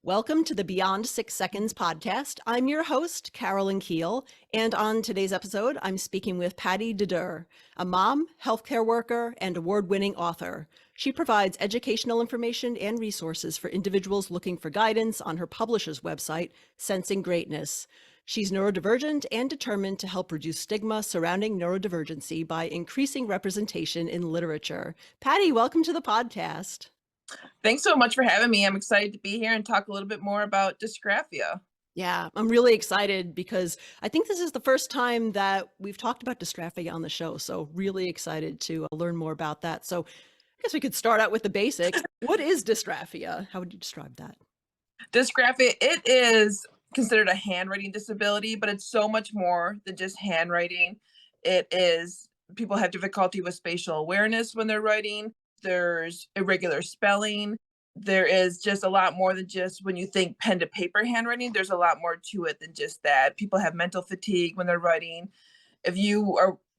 Welcome to the Beyond 6 Seconds podcast. I'm your host, Carolyn Keel, and on today's episode, I'm speaking with Patty DeDurr, a mom, healthcare worker, and award-winning author. She provides educational information and resources for individuals looking for guidance on her publisher's website, Sensing Greatness. She's neurodivergent and determined to help reduce stigma surrounding neurodivergency by increasing representation in literature. Patty, welcome to the podcast. Thanks so much for having me. I'm excited to be here and talk a little bit more about dysgraphia. Yeah, I'm really excited because I think this is the first time that we've talked about dysgraphia on the show. So really excited to learn more about that. So I guess we could start out with the basics. What is dysgraphia? How would you describe that? Dysgraphia, it is considered a handwriting disability, but it's so much more than just handwriting. It is, people have difficulty with spatial awareness when they're writing. There's irregular spelling. There is just a lot more than just when you think pen to paper handwriting. There's a lot more to it than just that. People have mental fatigue when they're writing. If you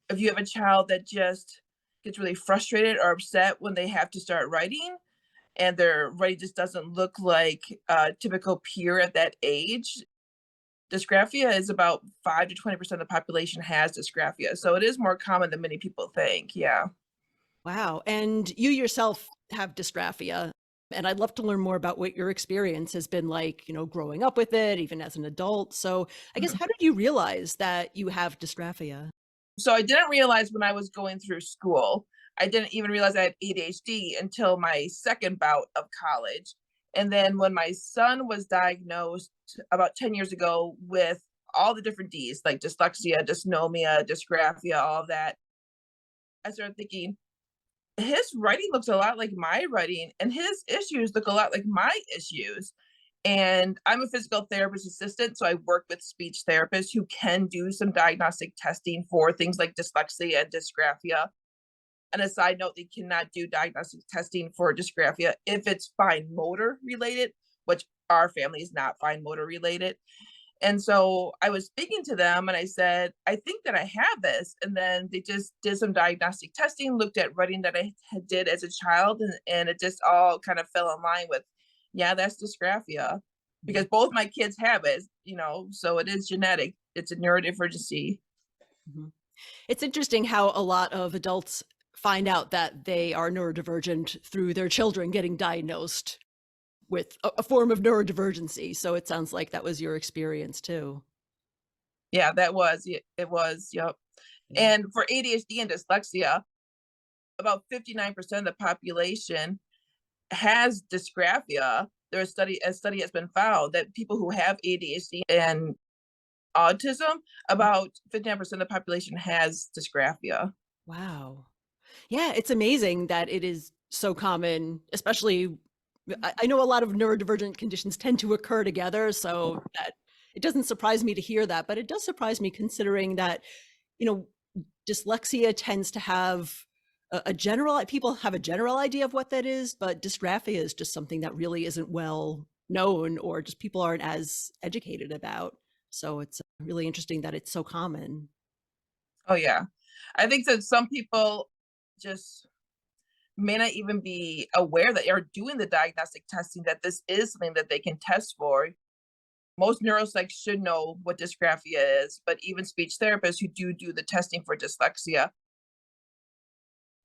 have a child that just gets really frustrated or upset when they have to start writing, and their writing just doesn't look like a typical peer at that age, dysgraphia is about 5 to 20% of the population has dysgraphia. So it is more common than many people think. Yeah. Wow. And you yourself have dysgraphia. And I'd love to learn more about what your experience has been like, growing up with it, even as an adult. So I guess, Mhm. how did you realize that you have dysgraphia? So I didn't realize when I was going through school, I didn't even realize I had ADHD until my second bout of college. And then when my son was diagnosed about 10 years ago with all the different Ds, like dyslexia, dysnomia, dysgraphia, all of that, I started thinking, his writing looks a lot like my writing, and his issues look a lot like my issues. And I'm a physical therapist assistant, so I work with speech therapists who can do some diagnostic testing for things like dyslexia and dysgraphia. And a side note, they cannot do diagnostic testing for dysgraphia if it's fine motor related, which our family is not fine motor related. And so I was speaking to them and I said, I think that I have this. And then they just did some diagnostic testing, looked at writing that I did as a child, and it just all kind of fell in line with, yeah, that's dysgraphia. Because both my kids have it, so it is genetic. It's a neurodivergency. Mhm. It's interesting how a lot of adults find out that they are neurodivergent through their children getting diagnosed with a form of neurodivergency. So it sounds like that was your experience too. Yeah, it was, yep. Yeah. And for ADHD and dyslexia, about 59% of the population has dysgraphia. A study has been found that people who have ADHD and autism, about 59% of the population has dysgraphia. Wow. Yeah, it's amazing that it is so common, especially I know a lot of neurodivergent conditions tend to occur together, so that it doesn't surprise me to hear that, but it does surprise me considering that, you know, dyslexia tends to have a general, people have a general idea of what that is, but dysgraphia is just something that really isn't well known or just people aren't as educated about. So it's really interesting that it's so common. Oh, yeah. I think that some people just may not even be aware that are doing the diagnostic testing, that this is something that they can test for. Most neuropsychs should know what dysgraphia is, but even speech therapists who do the testing for dyslexia,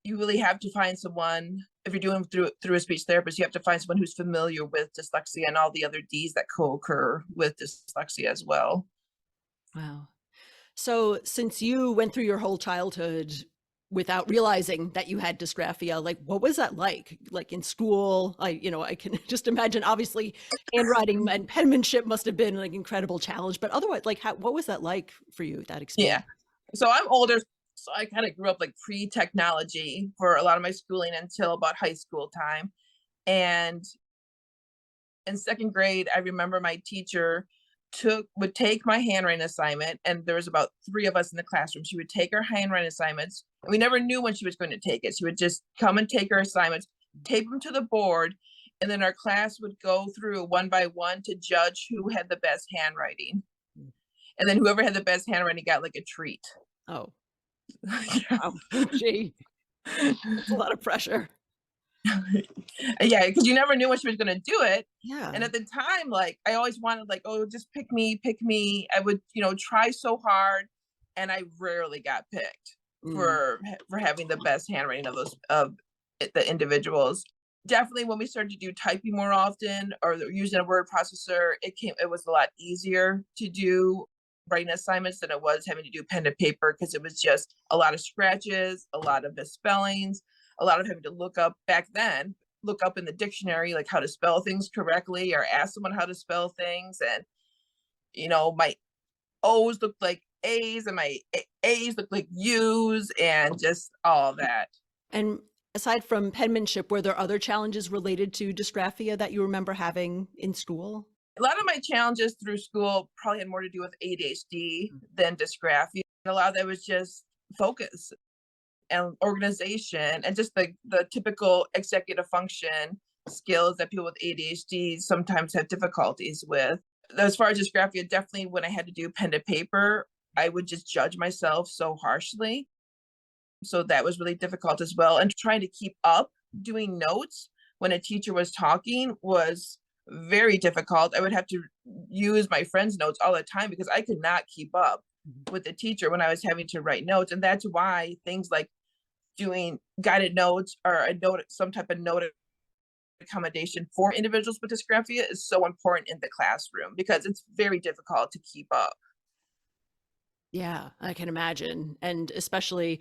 you really have to find someone. If you're doing through a speech therapist, you have to find someone who's familiar with dyslexia and all the other Ds that co-occur with dyslexia as well. Wow. So since you went through your whole childhood without realizing that you had dysgraphia, like what was that like in school? I can just imagine, obviously handwriting and penmanship must have been like incredible challenge, but otherwise, like what was that like for you, that Yeah. experience? So I'm older, so I kind of grew up like pre-technology for a lot of my schooling until about high school time. And in second grade, I remember my teacher would take my handwriting assignment, and there was about 3 of us in the classroom. She would take our handwriting assignments, and we never knew when she was going to take it. She would just come and take our assignments, tape them to the board, and then our class would go through one by one to judge who had the best handwriting. And then whoever had the best handwriting got like a treat. Oh, Yeah. wow. Gee, that's a lot of pressure. Yeah, because you never knew when she was gonna do it. And Yeah. at the time, like, I always wanted, like, "Oh, just pick me, pick me." I would, try so hard, and I rarely got picked Mm. for having the best handwriting of the individuals. Definitely when we started to do typing more often or using a word processor, it was a lot easier to do writing assignments than it was having to do pen to paper because it was just a lot of scratches, a lot of misspellings, a lot of having to look up in the dictionary like how to spell things correctly or ask someone how to spell things. And my O's looked like A's and my A's looked like U's and just all that. And aside from penmanship, were there other challenges related to dysgraphia that you remember having in school? A lot of my challenges through school probably had more to do with ADHD Mm. than dysgraphia. A lot of that was just focus and organization and just the typical executive function skills that people with ADHD sometimes have difficulties with. As far as dysgraphia, definitely when I had to do pen to paper, I would just judge myself so harshly. So that was really difficult as well. And trying to keep up doing notes when a teacher was talking was very difficult. I would have to use my friend's notes all the time because I could not keep up Mhm. with the teacher when I was having to write notes. And that's why things like doing guided notes or some type of note accommodation for individuals with dysgraphia is so important in the classroom because it's very difficult to keep up. Yeah, I can imagine. And especially,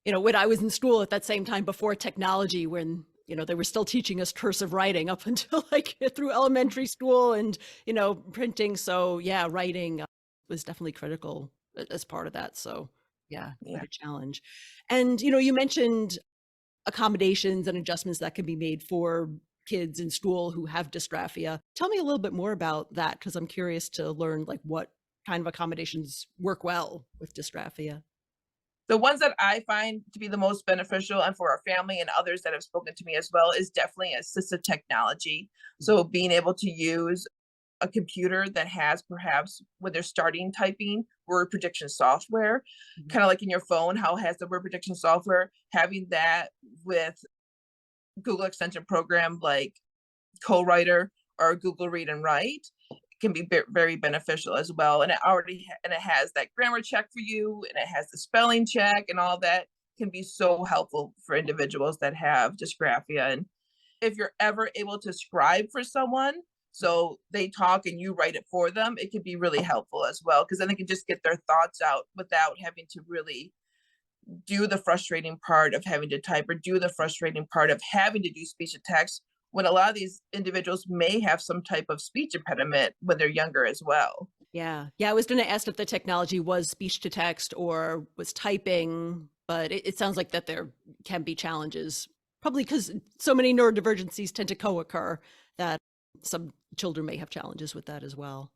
when I was in school at that same time before technology, when, they were still teaching us cursive writing up until like through elementary school and, printing. So yeah, writing was definitely critical as part of that. So yeah, quite Yeah. a challenge. And, you mentioned accommodations and adjustments that can be made for kids in school who have dysgraphia. Tell me a little bit more about that because I'm curious to learn like what kind of accommodations work well with dysgraphia. The ones that I find to be the most beneficial and for our family and others that have spoken to me as well is definitely assistive technology. Mhm. So being able to use a computer that has perhaps when they're starting typing word prediction software, Mhm. kind of like in your phone, how it has the word prediction software, having that with Google extension program like co-writer or Google Read and Write can be very beneficial as well. And and it has that grammar check for you, and it has the spelling check, and all that can be so helpful for individuals that have dysgraphia. And if you're ever able to scribe for someone, so they talk and you write it for them, it can be really helpful as well because then they can just get their thoughts out without having to really do the frustrating part of having to type or do the frustrating part of having to do speech to text when a lot of these individuals may have some type of speech impediment when they're younger as well. Yeah. Yeah. I was going to ask if the technology was speech to text or was typing, but it sounds like that there can be challenges, probably because so many neurodivergencies tend to co occur that some children may have challenges with that as well.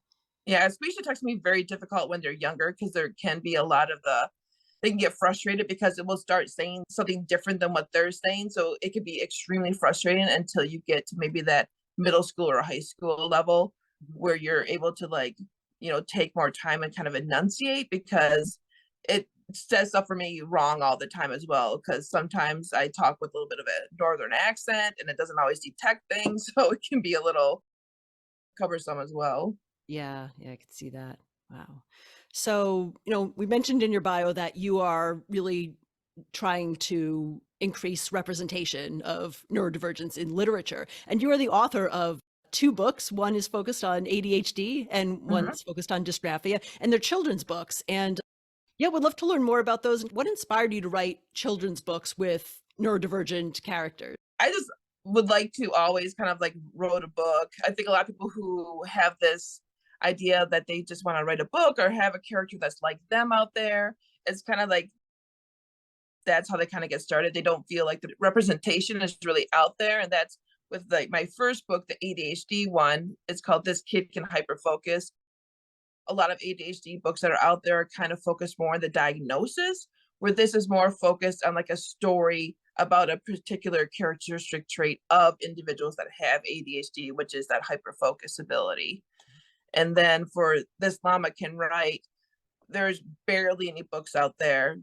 Yeah, speech to text can be very difficult when they're younger because there can be a lot of they can get frustrated because it will start saying something different than what they're saying. So it can be extremely frustrating until you get to maybe that middle school or high school level Mhm. where you're able to like, take more time and kind of enunciate because it says stuff for me wrong all the time as well. Because sometimes I talk with a little bit of a northern accent and it doesn't always detect things. So it can be a little cumbersome as well. Yeah. Yeah. I could see that. Wow. So, we mentioned in your bio that you are really trying to increase representation of neurodivergence in literature. And you are the author of two books. One is focused on ADHD and Mhm. one's focused on dysgraphia, and they're children's books. And yeah, would love to learn more about those. What inspired you to write children's books with neurodivergent characters? I just would like to always kind of like wrote a book. I think a lot of people who have this idea that they just want to write a book or have a character that's like them out there, it's kind of like that's how they kind of get started. They don't feel like the representation is really out there. And that's with like my first book, the ADHD one, it's called This Kid Can Hyperfocus. A lot of ADHD books that are out there are kind of focused more on the diagnosis, where this is more focused on like a story about a particular characteristic trait of individuals that have ADHD, which is that hyperfocus ability. And then for This Llama Can Write, there's barely any books out there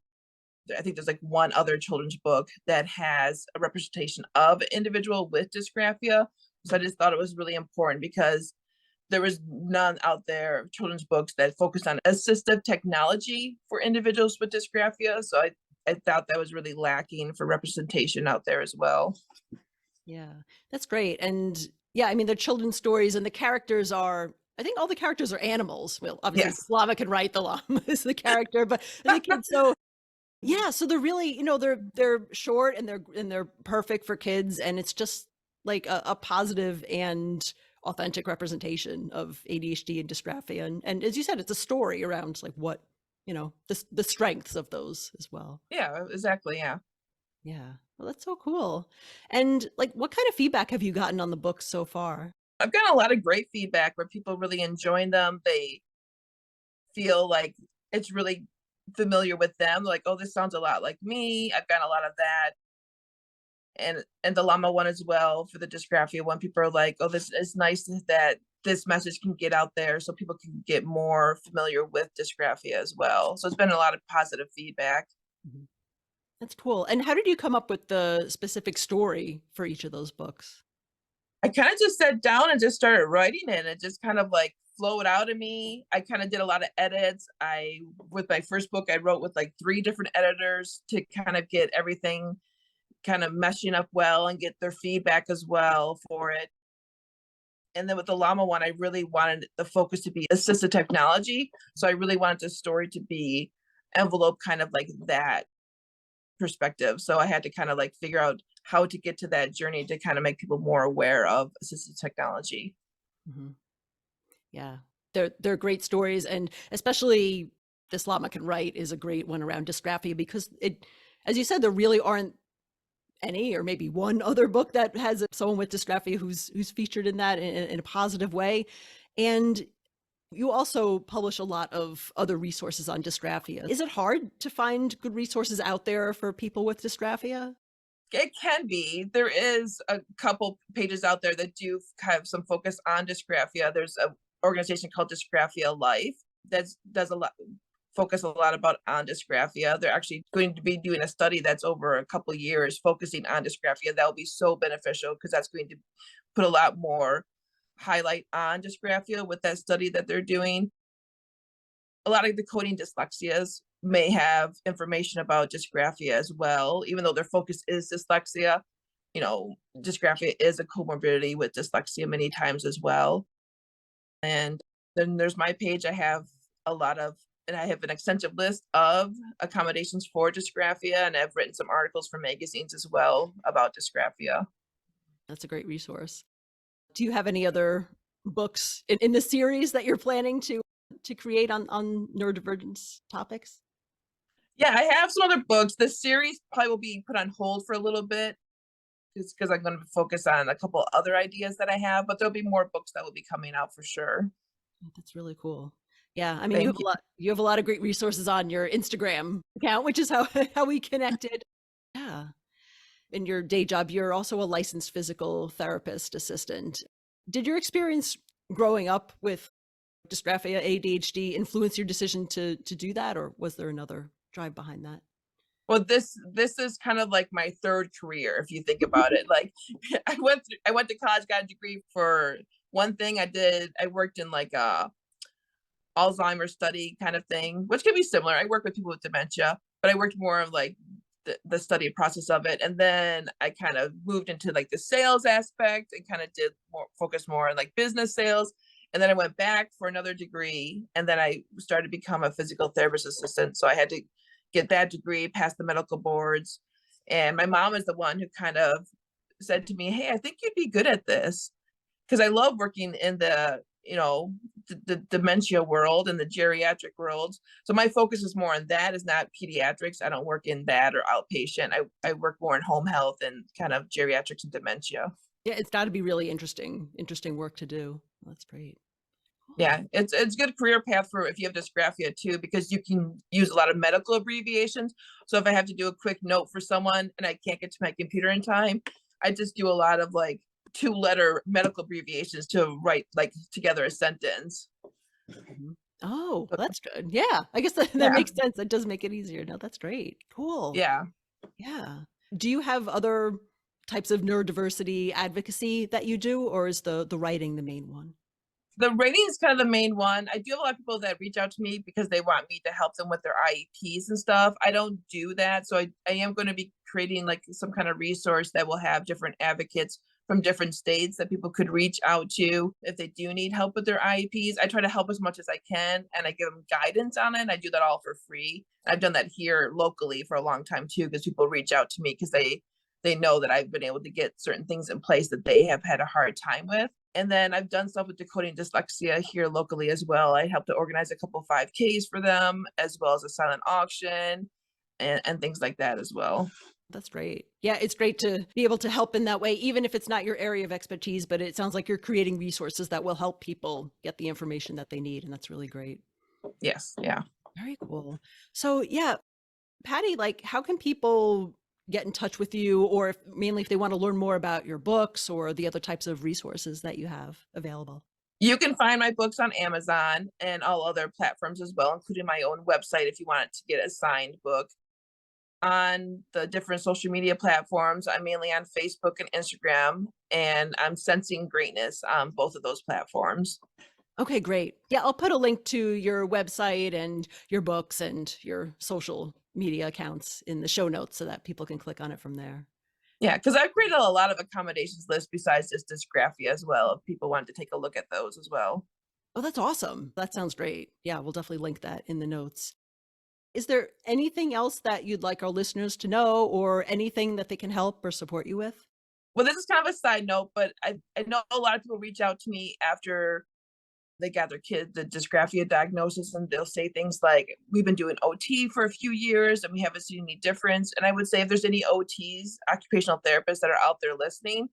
I think there's like one other children's book that has a representation of an individual with dysgraphia. So I just thought it was really important because there was none out there, children's books that focused on assistive technology for individuals with dysgraphia. So I thought that was really lacking for representation out there as well. Yeah, that's great. And yeah, I mean, the children's stories and the characters are, I think all the characters are animals. Well, obviously Yes. Slava can write, the llama is the character, but the kids, so yeah, so they're really, they're short and they're perfect for kids. And it's just like a positive and authentic representation of ADHD and dysgraphia. And as you said, it's a story around like what, the strengths of those as well. Yeah, exactly. Yeah. Yeah. Well, that's so cool. And like, what kind of feedback have you gotten on the book so far? I've gotten a lot of great feedback where people really enjoying them. They feel like it's really familiar with them. Like, oh, this sounds a lot like me. I've gotten a lot of that. And the llama one as well for the dysgraphia one. People are like, oh, this is nice that this message can get out there so people can get more familiar with dysgraphia as well. So it's been a lot of positive feedback. Mhm. That's cool. And how did you come up with the specific story for each of those books? I kind of just sat down and just started writing it. It just kind of like flowed out of me. I kind of did a lot of edits. With my first book, I wrote with like 3 different editors to kind of get everything kind of meshing up well and get their feedback as well for it. And then with the llama one, I really wanted the focus to be assistive technology. So I really wanted the story to be envelope kind of like that perspective. So I had to kind of like figure out how to get to that journey to kind of make people more aware of assistive technology. Mhm. Yeah, they're great stories, and especially This Llama Can Write is a great one around dysgraphia because as you said, there really aren't any, or maybe one other book that has someone with dysgraphia who's featured in that in a positive way. And you also publish a lot of other resources on dysgraphia. Is it hard to find good resources out there for people with dysgraphia? It can be. There is a couple pages out there that do have some focus on dysgraphia. There's a organization called Dysgraphia Life that does a lot focus a lot about on dysgraphia. They're actually going to be doing a study that's over a couple of years focusing on dysgraphia. That will be so beneficial because that's going to put a lot more highlight on dysgraphia with that study that they're doing. A lot of the coding dyslexias may have information about dysgraphia as well, even though their focus is dyslexia. Dysgraphia is a comorbidity with dyslexia many times as well. And then there's my page. And I have an extensive list of accommodations for dysgraphia, and I've written some articles for magazines as well about dysgraphia. That's a great resource. Do you have any other books in the series that you're planning to create on neurodivergence topics? Yeah, I have some other books. The series probably will be put on hold for a little bit just because I'm going to focus on a couple other ideas that I have, but there'll be more books that will be coming out for sure. Oh, that's really cool. Yeah, I mean, Thank you. you have a lot of great resources on your Instagram account, which is how how we connected. Yeah. In your day job, you're also a licensed physical therapist assistant. Did your experience growing up with dysgraphia, ADHD influence your decision to do that, or was there another drive behind that? Well, this is kind of like my third career if you think about it. Like I went to college, got a degree for one thing. I worked in like a Alzheimer's study kind of thing, which can be similar. I work with people with dementia, but I worked more of like the study process of it. And then I kind of moved into like the sales aspect and kind of did more focus more on like business sales. And then I went back for another degree, and then I started to become a physical therapist assistant. So I had to get that degree, pass the medical boards. And my mom is the one who kind of said to me, hey, I think you'd be good at this. Because I love working in the dementia world and the geriatric world. So my focus is more on that, is not pediatrics. I don't work in that or outpatient. I work more in home health and kind of geriatrics and dementia. Yeah, it's got to be really interesting work to do. That's great. Cool. Yeah, it's a good career path for if you have dysgraphia too, because you can use a lot of medical abbreviations. So if I have to do a quick note for someone and I can't get to my computer in time, I just do a lot of like 2-letter medical abbreviations to write like together a sentence. Mhm. Oh, But that's good. Yeah, I guess that yeah, makes sense. That does make it easier. No, that's great. Cool. yeah. Yeah. Do you have other types of neurodiversity advocacy that you do, or is the writing the main one? The rating is kind of the main one. I do have a lot of people that reach out to me because they want me to help them with their IEPs and stuff. I don't do that. So I am going to be creating like some kind of resource that will have different advocates from different states that people could reach out to if they do need help with their IEPs. I try to help as much as I can and I give them guidance on it. I do that all for free. I've done that here locally for a long time too, because people reach out to me because they know that I've been able to get certain things in place that they have had a hard time with. And then I've done stuff with decoding dyslexia here locally as well. I helped to organize a couple 5Ks for them, as well as a silent auction and things like that as well. That's great. Yeah, it's great to be able to help in that way, even if it's not your area of expertise, but it sounds like you're creating resources that will help people get the information that they need. And that's really great. Yes, yeah. Very cool. So, yeah, Patty, like, how can people get in touch with you, or if, mainly if they want to learn more about your books or the other types of resources that you have available? You can find my books on Amazon and all other platforms as well, including my own website if you want to get a signed book. On the different social media platforms, I'm mainly on Facebook and Instagram, and I'm sensing greatness on both of those platforms. Okay, great. Yeah, I'll put a link to your website and your books and your social media accounts in the show notes so that people can click on it from there. Yeah, because I've created a lot of accommodations lists besides just dysgraphia as well, if people wanted to take a look at those as well. Oh, that's awesome. That sounds great. Yeah, we'll definitely link that in the notes. Is there anything else that you'd like our listeners to know, or anything that they can help or support you with? Well, this is kind of a side note, but I know a lot of people reach out to me after they got their kid the dysgraphia diagnosis, and they'll say things like, we've been doing OT for a few years and we haven't seen any difference. And I would say if there's any OTs, occupational therapists that are out there listening,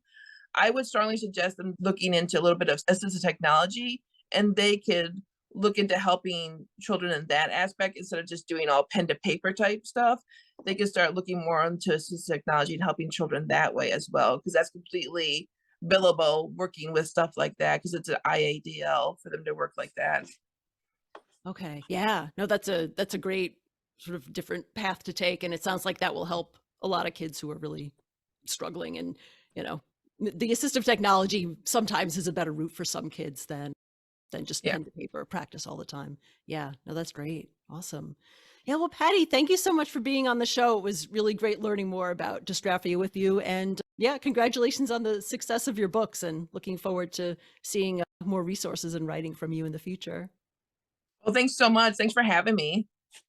I would strongly suggest them looking into a little bit of assistive technology, and they could look into helping children in that aspect instead of just doing all pen to paper type stuff. They could start looking more into assistive technology and helping children that way as well, because that's completely billable working with stuff like that, because it's an IADL for them to work like that. Okay. Yeah. No, that's a great sort of different path to take, and it sounds like that will help a lot of kids who are really struggling. And you know, the assistive technology sometimes is a better route for some kids than just Yeah. pen to paper practice all the time. Yeah. No, that's great. Awesome. Yeah. Well, Patty, thank you so much for being on the show. It was really great learning more about dysgraphia with you. And yeah, congratulations on the success of your books, and looking forward to seeing more resources and writing from you in the future. Well, thanks so much. Thanks for having me.